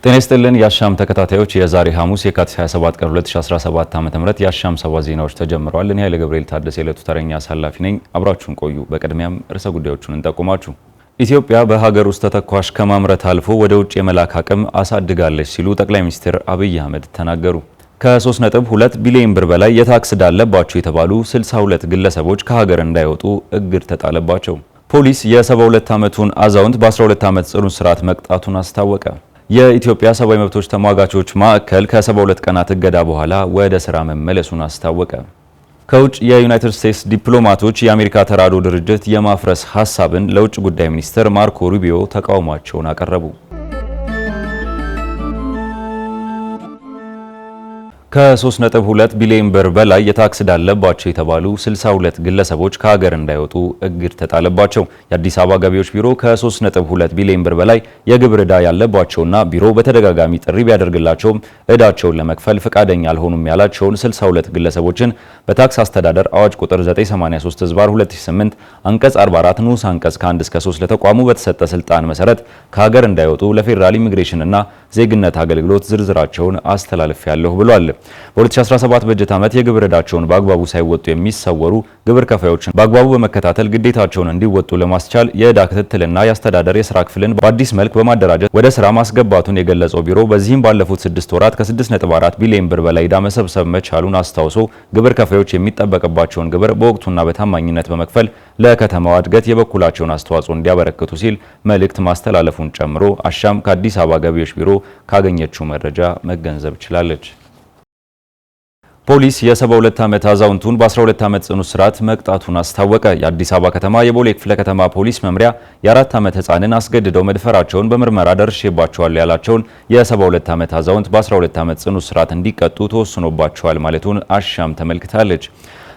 ጤና ይስጥልን የአሻም ተከታታዮች የዛሬ ሐሙስ የካቲት 27 ቀን 2017 ዓ.ም የአሻም ሰባት ዜናዎች ተጀምረዋል። እኔ ኃይለ ገብርኤል ታደሰ የዕለቱ ተረኛ አሳላፊ ነኝ። አብራችሁን ቆዩ። በቅድሚያም ርዕሰ ጉዳዮቹን እንጠቁማችሁ። ኢትዮጵያ በሀገር ውስጥ ተተኳሽ ከማምረት አልፎ ወደ ውጭ የመላክ አቅም አሳድጋለች ሲሉ ጠቅላይ ሚኒስትር አብይ አህመድ ተናገሩ። ከ3.2 ቢሊዮን ብር በላይ የታክስ ዕዳ አለባቸው የተባሉ 62 ግለሰቦች ከሀገር እንዳይወጡ እግድ ተጣለባቸው። ፖሊስ የ72 ዓመቱን አዛውንት በ12 ዓመት ጽኑ እስራት መቅጣቱን አስታወቀ። የኢትዮጵያ ሰብአዊ መብቶች ተሟጋቾች ማዕከል ከ72 ቀናት እገዳ በኋላ ወደ ስራ መመለሱን አስታወቀ። ከውጭ የዩናይትድ ስቴትስ ዲፕሎማቶች የአሜሪካ ተራድኦ ድርጅት የማፍረስ ሐሳብን ለውጭ ጉዳይ ሚኒስትር ማርኮ ሩቢዮ ተቃውሟቸውን አቀረቡ። ከ3.2 ቢሊዮን ብር በላይ የታክስ ዕዳ አለባቸው የተባሉ 62 ግለሰቦች ከሀገር እንዳይወጡ እግድ ተጣለባቸው። የአዲስ አበባ ገቢዎች ቢሮ ከ3.2 ቢሊዮን ብር በላይ የግብር ዕዳ ያለባቸውና ቢሮ በተደጋጋሚ ጥሪ ቢያደርግላቸውም ዕዳቸውን ለመክፈል ፈቃደኛ አልሆኑም ያላቸውን 62 ግለሰቦችን በታክስ አስተዳደር አዋጅ ቁጥር 983/2008 አንቀጽ 44 ንዑስ አንቀጽ ከ1 እስከ 3 ለተቋሙ በተሰጠ ስልጣን መሰረት ከሀገር እንዳይወጡ ለፌዴራል ኢሚግሬሽንና ዜግነት አገልግሎት ዝርዝራቸውን አስተላልፌያለሁ ብሏል። በ2017 በጀት ዓመት የግብር ዕዳቸውን በአግባቡ ሳይወጡ የሚሰወሩ ግብር ከፋዮችን በአግባቡ በመከታተል ግዴታቸውን እንዲወጡ ለማስቻል የዕዳ ክትትልና የአስተዳደር የስራ ክፍልን በአዲስ መልክ በማደራጀት ወደ ስራ ማስገባቱን የገለጸው ቢሮ በዚህም ባለፉት 6 ወራት ከ6.4 ቢሊዮን ብር በላይ ዕዳ መሰብሰብ መቻሉን አስታውሶ ግብር ከፋዮች የሚጠበቅባቸውን ግብር በወቅቱና በታማኝነት በመክፈል ለከተማዋ እድገት የበኩላቸውን አስተዋጽኦ እንዲያበረክቱ ሲል መልእክት ማስተላለፉን ጨምሮ አሻም ከአዲስ አበባ ገቢዎች ቢሮ ካገኘችው መረጃ መገንዘብ ችላለች። ፖሊስ የ72 ዓመት አዛውንቱን በ12 ዓመት ጽኑ እስራት መቅጣቱን አስታወቀ። የአዲስ አበባ ከተማ የቦሌ ክፍለ ከተማ ፖሊስ መምሪያ የ4 ዓመት ሕፃንን አስገድደው መድፈራቸውን በምርመራ ደርሼባቸዋል ያላቸውን የ72 ዓመት አዛውንት በ12 ዓመት ጽኑ እስራት እንዲቀጡ ተወስኖባቸዋል ማለቱን አሻም ተመልክታለች።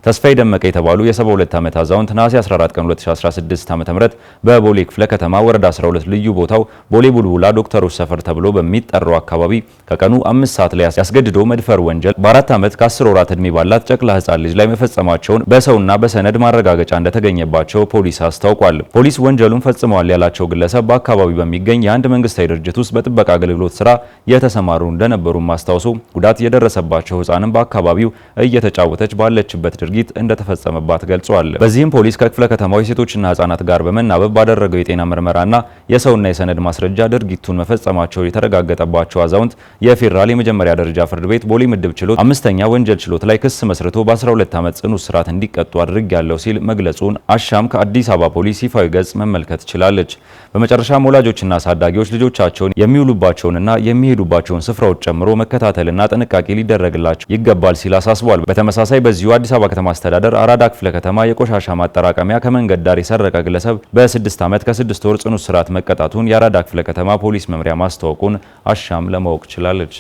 ተስፋዬ ደመቀ የተባሉ የ72 ዓመት አዛውንት ነሐሴ 14 ቀን 2016 ዓ.ም በቦሌ ክፍለ ከተማ ወረዳ 12 ልዩ ቦታው ቦሌ ቡልቡላ ዶክተሮች ሰፈር ተብሎ በሚጠራው አካባቢ ከቀኑ 5 ሰዓት ላይ ያስገድዶ መድፈር ወንጀል በ4 ዓመት ከ10 ወራት ዕድሜ ባላት ጨቅላ ሕፃን ልጅ ላይ መፈጸማቸውን በሰውና በሰነድ ማረጋገጫ እንደተገኘባቸው ፖሊስ አስታውቋል። ፖሊስ ወንጀሉን ፈጽመዋል ያላቸው ግለሰብ በአካባቢው በሚገኝ የአንድ መንግስታዊ ድርጅት ውስጥ በጥበቃ አገልግሎት ስራ የተሰማሩ እንደነበሩም አስታውሶ ጉዳት የደረሰባቸው ሕፃንም በአካባቢው እየተጫወተች ባለችበት ድርጊት እንደተፈጸመባት ገልጿል። በዚህም ፖሊስ ከክፍለ ከተማው የሴቶችና ህጻናት ጋር በመናበብ ባደረገው የጤና ምርመራና የሰውና የሰነድ ማስረጃ ድርጊቱን መፈጸማቸው የተረጋገጠባቸው አዛውንት የፌዴራል የመጀመሪያ ደረጃ ፍርድ ቤት ቦሌ ምድብ ችሎት 5ኛ ወንጀል ችሎት ላይ ክስ መስርቶ በ12 ዓመት ጽኑ እስራት እንዲቀጡ አድርጌያለሁ ሲል መግለጹን አሻም ከአዲስ አበባ ፖሊስ ይፋዊ ገጽ መመልከት ችላለች። በመጨረሻም ወላጆችና አሳዳጊዎች ልጆቻቸውን የሚውሉባቸውንና የሚሄዱባቸውን ስፍራዎች ጨምሮ መከታተልና ጥንቃቄ ሊደረግላቸው ይገባል ሲል አሳስቧል። በተመሳሳይ በዚሁ አዲስ አበባ ከተማ አስተዳደር አራዳ ክፍለ ከተማ የቆሻሻ ማጠራቀሚያ ከመንገድ ዳር የሰረቀ ግለሰብ በ6 ዓመት ከ6 ወር ጽኑ እስራት መቀጣቱን የአራዳ ክፍለ ከተማ ፖሊስ መምሪያ ማስታወቁን አሻም ለማወቅ ችላለች።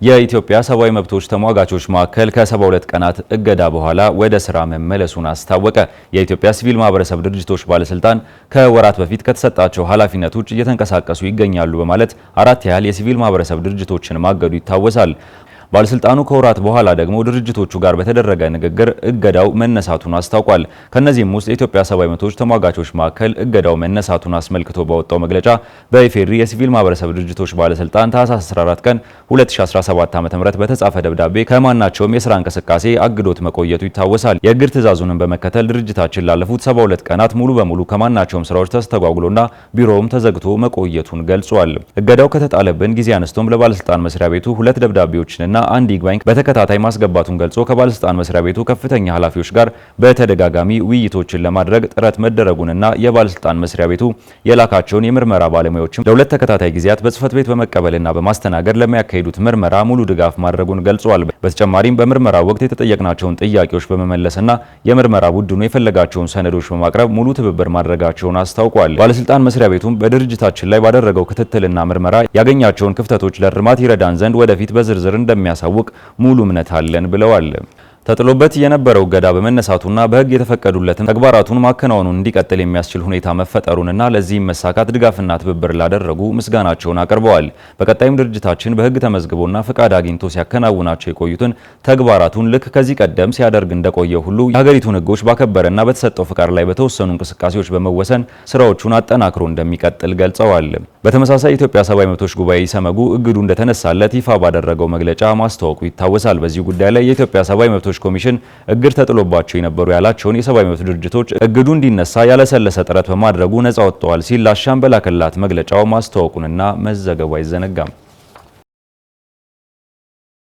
የኢትዮጵያ ሰብአዊ መብቶች ተሟጋቾች ማዕከል ከ72 ቀናት እገዳ በኋላ ወደ ስራ መመለሱን አስታወቀ። የኢትዮጵያ ሲቪል ማህበረሰብ ድርጅቶች ባለስልጣን ከወራት በፊት ከተሰጣቸው ኃላፊነት ውጭ እየተንቀሳቀሱ ይገኛሉ በማለት 4 ያህል የሲቪል ማህበረሰብ ድርጅቶችን ማገዱ ይታወሳል። ባለስልጣኑ ከወራት በኋላ ደግሞ ድርጅቶቹ ጋር በተደረገ ንግግር እገዳው መነሳቱን አስታውቋል። ከነዚህም ውስጥ የኢትዮጵያ ሰብአዊ መብቶች ተሟጋቾች ማዕከል እገዳው መነሳቱን አስመልክቶ ባወጣው መግለጫ በኢፌዴሪ የሲቪል ማህበረሰብ ድርጅቶች ባለስልጣን ታህሳስ 14 ቀን 2017 ዓ.ም በተጻፈ ደብዳቤ ከማናቸውም የስራ እንቅስቃሴ አግዶት መቆየቱ ይታወሳል። የእግድ ትዕዛዙንም በመከተል ድርጅታችን ላለፉት 72 ቀናት ሙሉ በሙሉ ከማናቸውም ስራዎች ተስተጓጉሎና ቢሮውም ተዘግቶ መቆየቱን ገልጿል። እገዳው ከተጣለብን ጊዜ አነስቶም ለባለስልጣን መስሪያ ቤቱ 2 ደብዳቤዎችንና አንድ ይግባኝ በተከታታይ ማስገባቱን ገልጾ ከባለስልጣን መስሪያ ቤቱ ከፍተኛ ኃላፊዎች ጋር በተደጋጋሚ ውይይቶችን ለማድረግ ጥረት መደረጉንና የባለስልጣን መስሪያ ቤቱ የላካቸውን የምርመራ ባለሙያዎችም ለሁለት ተከታታይ ጊዜያት በጽህፈት ቤት በመቀበልና በማስተናገድ ለሚያካሂዱት ምርመራ ሙሉ ድጋፍ ማድረጉን ገልጿል። በተጨማሪም በምርመራ ወቅት የተጠየቅናቸውን ጥያቄዎች በመመለስና የምርመራ ቡድኑ የፈለጋቸውን ሰነዶች በማቅረብ ሙሉ ትብብር ማድረጋቸውን አስታውቋል። ባለስልጣን መስሪያ ቤቱም በድርጅታችን ላይ ባደረገው ክትትልና ምርመራ ያገኛቸውን ክፍተቶች ለእርማት ይረዳን ዘንድ ወደፊት በዝርዝር እንደሚያሳውቅ ሙሉ እምነት አለን ብለዋል። ተጥሎበት የነበረው እገዳ በመነሳቱና በሕግ የተፈቀዱለትን ተግባራቱን ማከናወኑን እንዲቀጥል የሚያስችል ሁኔታ መፈጠሩንና ለዚህም መሳካት ድጋፍና ትብብር ላደረጉ ምስጋናቸውን አቅርበዋል። በቀጣይም ድርጅታችን በሕግ ተመዝግቦና ፍቃድ አግኝቶ ሲያከናውናቸው የቆዩትን ተግባራቱን ልክ ከዚህ ቀደም ሲያደርግ እንደቆየ ሁሉ የሀገሪቱን ሕጎች ባከበረና በተሰጠው ፍቃድ ላይ በተወሰኑ እንቅስቃሴዎች በመወሰን ስራዎቹን አጠናክሮ እንደሚቀጥል ገልጸዋል። በተመሳሳይ የኢትዮጵያ ሰብአዊ መብቶች ጉባኤ ኢሰመጉ እግዱ እንደተነሳለት ይፋ ባደረገው መግለጫ ማስታወቁ ይታወሳል። በዚህ ጉዳይ ላይ የኢትዮጵያ ሰብአዊ መብቶች ኮሚሽን እግድ ተጥሎባቸው የነበሩ ያላቸውን የሰብአዊ መብት ድርጅቶች እግዱ እንዲነሳ ያለሰለሰ ጥረት በማድረጉ ነጻ ወጥተዋል ሲል ለአሻም በላከላት መግለጫው ማስታወቁንና መዘገቡ አይዘነጋም።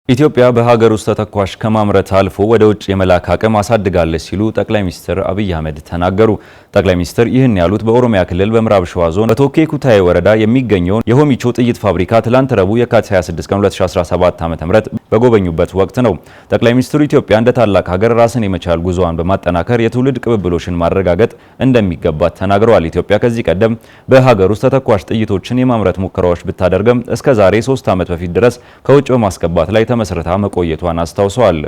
ኢትዮጵያ በሀገር ውስጥ ተተኳሽ ከማምረት አልፎ ወደ ውጭ የመላክ አቅም አሳድጋለች ሲሉ ጠቅላይ ሚኒስትር አብይ አህመድ ተናገሩ። ጠቅላይ ሚኒስትር ይህን ያሉት በኦሮሚያ ክልል በምዕራብ ሸዋ ዞን በቶኬ ኩታዬ ወረዳ የሚገኘውን የሆሚቾ ጥይት ፋብሪካ ትላንት ረቡዕ የካቲት 26 ቀን 2017 ዓ.ም በጎበኙበት ወቅት ነው። ጠቅላይ ሚኒስትሩ ኢትዮጵያ እንደ ታላቅ ሀገር ራስን የመቻል ጉዞዋን በማጠናከር የትውልድ ቅብብሎሽን ማረጋገጥ እንደሚገባት ተናግረዋል። ኢትዮጵያ ከዚህ ቀደም በሀገር ውስጥ ተተኳሽ ጥይቶችን የማምረት ሙከራዎች ብታደርግም እስከ ዛሬ 3 ዓመት በፊት ድረስ ከውጭ በማስገባት ላይ መስረታ መቆየቷን አስታውሰዋል።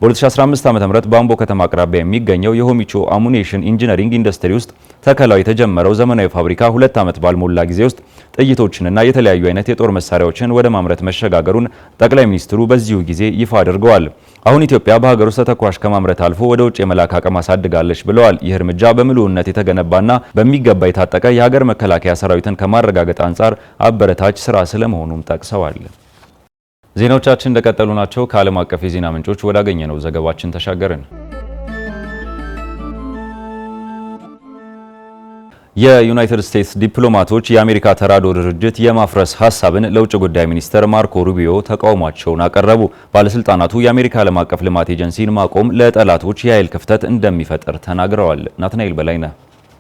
በ2015 ዓ.ም በአምቦ ከተማ አቅራቢያ የሚገኘው የሆሚቾ አሙኔሽን ኢንጂነሪንግ ኢንዱስትሪ ውስጥ ተከላው የተጀመረው ዘመናዊ ፋብሪካ 2 ዓመት ባልሞላ ጊዜ ውስጥ ጥይቶችንና የተለያዩ አይነት የጦር መሳሪያዎችን ወደ ማምረት መሸጋገሩን ጠቅላይ ሚኒስትሩ በዚሁ ጊዜ ይፋ አድርገዋል። አሁን ኢትዮጵያ በሀገር ውስጥ ተተኳሽ ከማምረት አልፎ ወደ ውጭ የመላክ አቅም አሳድጋለች ብለዋል። ይህ እርምጃ በምሉዕነት የተገነባና በሚገባ የታጠቀ የሀገር መከላከያ ሰራዊትን ከማረጋገጥ አንጻር አበረታች ስራ ስለመሆኑም ጠቅሰዋል። ዜናዎቻችን እንደቀጠሉ ናቸው። ከዓለም አቀፍ የዜና ምንጮች ወዳገኘነው ዘገባችን ተሻገርን። የዩናይትድ ስቴትስ ዲፕሎማቶች የአሜሪካ ተራድኦ ድርጅት የማፍረስ ሐሳብን ለውጭ ጉዳይ ሚኒስትር ማርኮ ሩቢዮ ተቃውሟቸውን አቀረቡ። ባለስልጣናቱ የአሜሪካ ዓለም አቀፍ ልማት ኤጀንሲን ማቆም ለጠላቶች የኃይል ክፍተት እንደሚፈጥር ተናግረዋል። ናትናኤል በላይነህ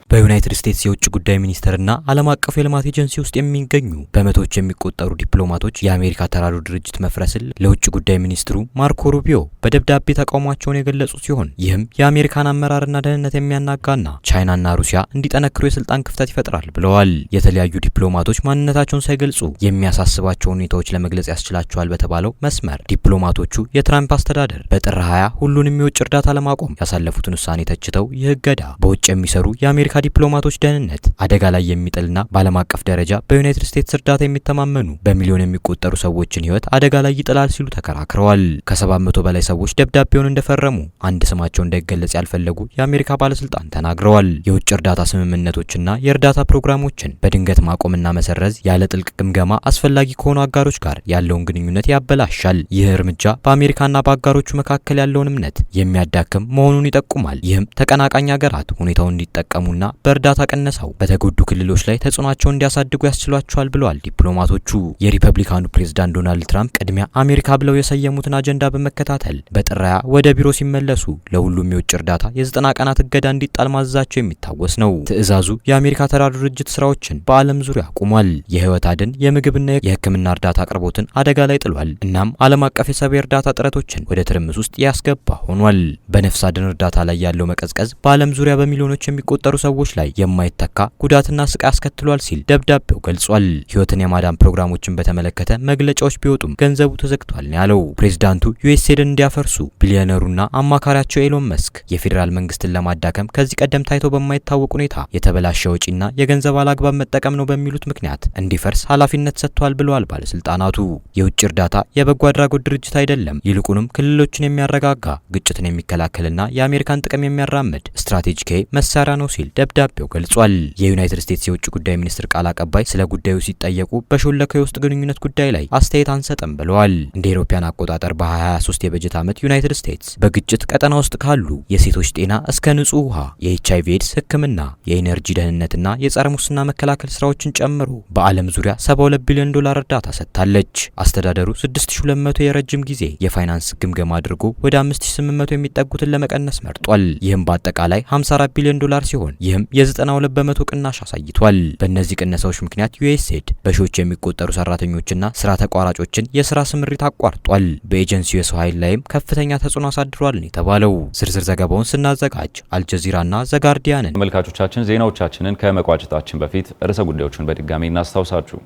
በዩናይትድ ስቴትስ የውጭ ጉዳይ ሚኒስቴርና ዓለም አቀፍ የልማት ኤጀንሲ ውስጥ የሚገኙ በመቶዎች የሚቆጠሩ ዲፕሎማቶች የአሜሪካ ተራድኦ ድርጅት መፍረስን ለውጭ ጉዳይ ሚኒስትሩ ማርኮ ሩቢዮ በደብዳቤ ተቃውሟቸውን የገለጹ ሲሆን ይህም የአሜሪካን አመራርና ደህንነት የሚያናጋና ቻይናና ሩሲያ እንዲጠነክሩ የስልጣን ክፍተት ይፈጥራል ብለዋል። የተለያዩ ዲፕሎማቶች ማንነታቸውን ሳይገልጹ የሚያሳስባቸውን ሁኔታዎች ለመግለጽ ያስችላቸዋል በተባለው መስመር ዲፕሎማቶቹ የትራምፕ አስተዳደር በጥር 20 ሁሉንም የውጭ እርዳታ ለማቆም ያሳለፉትን ውሳኔ ተችተው ይህ እገዳ በውጭ የሚሰሩ የአሜሪካ ዲፕሎማቶች ደህንነት አደጋ ላይ የሚጥልና በዓለም አቀፍ ደረጃ በዩናይትድ ስቴትስ እርዳታ የሚተማመኑ በሚሊዮን የሚቆጠሩ ሰዎችን ሕይወት አደጋ ላይ ይጥላል ሲሉ ተከራክረዋል። ከ700 በላይ ሰዎች ደብዳቤውን እንደፈረሙ አንድ ስማቸው እንዳይገለጽ ያልፈለጉ የአሜሪካ ባለስልጣን ተናግረዋል። የውጭ እርዳታ ስምምነቶችና የእርዳታ ፕሮግራሞችን በድንገት ማቆምና መሰረዝ ያለ ጥልቅ ግምገማ አስፈላጊ ከሆኑ አጋሮች ጋር ያለውን ግንኙነት ያበላሻል። ይህ እርምጃ በአሜሪካና በአጋሮቹ መካከል ያለውን እምነት የሚያዳክም መሆኑን ይጠቁማል። ይህም ተቀናቃኝ ሀገራት ሁኔታውን እንዲጠቀሙና በእርዳታ ቀነሳው በተጎዱ ክልሎች ላይ ተጽዕኖአቸውን እንዲያሳድጉ ያስችሏቸዋል ብለዋል ዲፕሎማቶቹ። የሪፐብሊካኑ ፕሬዝዳንት ዶናልድ ትራምፕ ቅድሚያ አሜሪካ ብለው የሰየሙትን አጀንዳ በመከታተል በጥር 20 ወደ ቢሮ ሲመለሱ ለሁሉም የውጭ እርዳታ የ90 ቀናት እገዳ እንዲጣል ማዘዛቸው የሚታወስ ነው። ትዕዛዙ የአሜሪካ ተራድኦ ድርጅት ስራዎችን በዓለም ዙሪያ አቁሟል። የህይወት አድን የምግብና የሕክምና እርዳታ አቅርቦትን አደጋ ላይ ጥሏል። እናም ዓለም አቀፍ የሰብአዊ እርዳታ ጥረቶችን ወደ ትርምስ ውስጥ ያስገባ ሆኗል። በነፍስ አድን እርዳታ ላይ ያለው መቀዝቀዝ በዓለም ዙሪያ በሚሊዮኖች የሚቆጠሩ ሰዎች ላይ የማይተካ ጉዳትና ስቃይ አስከትሏል ሲል ደብዳቤው ገልጿል። ህይወትን የማዳን ፕሮግራሞችን በተመለከተ መግለጫዎች ቢወጡም ገንዘቡ ተዘግቷል ነው ያለው። ፕሬዝዳንቱ ዩኤስኤድን እንዲያፈርሱ ቢሊዮነሩና አማካሪያቸው ኤሎን መስክ የፌዴራል መንግስትን ለማዳከም ከዚህ ቀደም ታይቶ በማይታወቅ ሁኔታ የተበላሸ ወጪና የገንዘብ አላግባብ መጠቀም ነው በሚሉት ምክንያት እንዲፈርስ ኃላፊነት ሰጥቷል ብለዋል ባለስልጣናቱ። የውጭ እርዳታ የበጎ አድራጎት ድርጅት አይደለም፣ ይልቁንም ክልሎችን የሚያረጋጋ ግጭትን የሚከላከልና የአሜሪካን ጥቅም የሚያራምድ ስትራቴጂካዊ መሳሪያ ነው ሲል ደብዳቤው ገልጿል። የዩናይትድ ስቴትስ የውጭ ጉዳይ ሚኒስትር ቃል አቀባይ ስለ ጉዳዩ ሲጠየቁ በሾለከው የውስጥ ግንኙነት ጉዳይ ላይ አስተያየት አንሰጥም ብለዋል። እንደ አውሮፓውያን አቆጣጠር በ2023 የበጀት ዓመት ዩናይትድ ስቴትስ በግጭት ቀጠና ውስጥ ካሉ የሴቶች ጤና እስከ ንጹህ ውሃ፣ የኤችአይቪ ኤድስ ሕክምና፣ የኢነርጂ ደህንነትና የጸረ ሙስና መከላከል ስራዎችን ጨምሮ በዓለም ዙሪያ $72 ቢሊዮን እርዳታ ሰጥታለች። አስተዳደሩ 6200 የረጅም ጊዜ የፋይናንስ ግምገማ አድርጎ ወደ 5800 የሚጠጉትን ለመቀነስ መርጧል። ይህም በአጠቃላይ $54 ቢሊዮን ሲሆን ይህም የ92 በመቶ ቅናሽ አሳይቷል። በእነዚህ ቅነሳዎች ምክንያት ዩኤስኤድ በሺዎች የሚቆጠሩ ሰራተኞችና ስራ ተቋራጮችን የስራ ስምሪት አቋርጧል። በኤጀንሲው የሰው ኃይል ላይም ከፍተኛ ተጽዕኖ አሳድሯል ነው የተባለው። ዝርዝር ዘገባውን ስናዘጋጅ አልጀዚራና ዘጋርዲያንን። ተመልካቾቻችን ዜናዎቻችንን ከመቋጨታችን በፊት ርዕሰ ጉዳዮችን በድጋሚ እናስታውሳችሁ።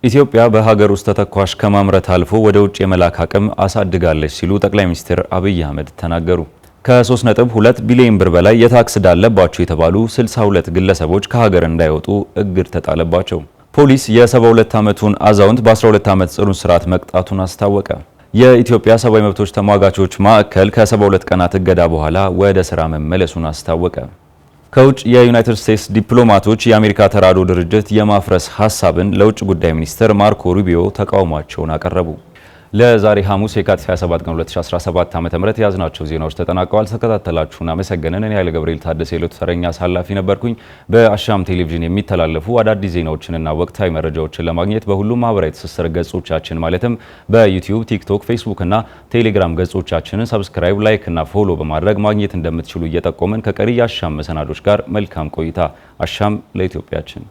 ኢትዮጵያ በሀገር ውስጥ ተተኳሽ ከማምረት አልፎ ወደ ውጭ የመላክ አቅም አሳድጋለች ሲሉ ጠቅላይ ሚኒስትር አብይ አህመድ ተናገሩ። ከ3.2 ቢሊዮን ብር በላይ የታክስ ዕዳ አለባቸው የተባሉ 62 ግለሰቦች ከሀገር እንዳይወጡ እግድ ተጣለባቸው። ፖሊስ የ72 ዓመቱን አዛውንት በ12 ዓመት ጽኑ እስራት መቅጣቱን አስታወቀ። የኢትዮጵያ ሰብአዊ መብቶች ተሟጋቾች ማዕከል ከ72 ቀናት እገዳ በኋላ ወደ ስራ መመለሱን አስታወቀ። ከውጭ የዩናይትድ ስቴትስ ዲፕሎማቶች የአሜሪካ ተራድኦ ድርጅት የማፍረስ ሀሳብን ለውጭ ጉዳይ ሚኒስትር ማርኮ ሩቢዮ ተቃውሟቸውን አቀረቡ። ለዛሬ ሐሙስ የካቲት 27 ቀን 2017 ዓ.ም ያዝናቸው ዜናዎች ተጠናቀዋል። ተከታተላችሁን አመሰገንን። እኔ ኃይለ ገብርኤል ታደሰ የዕለቱ ተረኛ አሳላፊ ነበርኩኝ። በአሻም ቴሌቪዥን የሚተላለፉ አዳዲስ ዜናዎችንና ወቅታዊ መረጃዎችን ለማግኘት በሁሉም ማህበራዊ ትስስር ገጾቻችን ማለትም በዩቲዩብ፣ ቲክቶክ፣ ፌስቡክ እና ቴሌግራም ገጾቻችንን ሰብስክራይብ፣ ላይክ እና ፎሎ በማድረግ ማግኘት እንደምትችሉ እየጠቆምን ከቀሪ የአሻም መሰናዶች ጋር መልካም ቆይታ። አሻም ለኢትዮጵያችን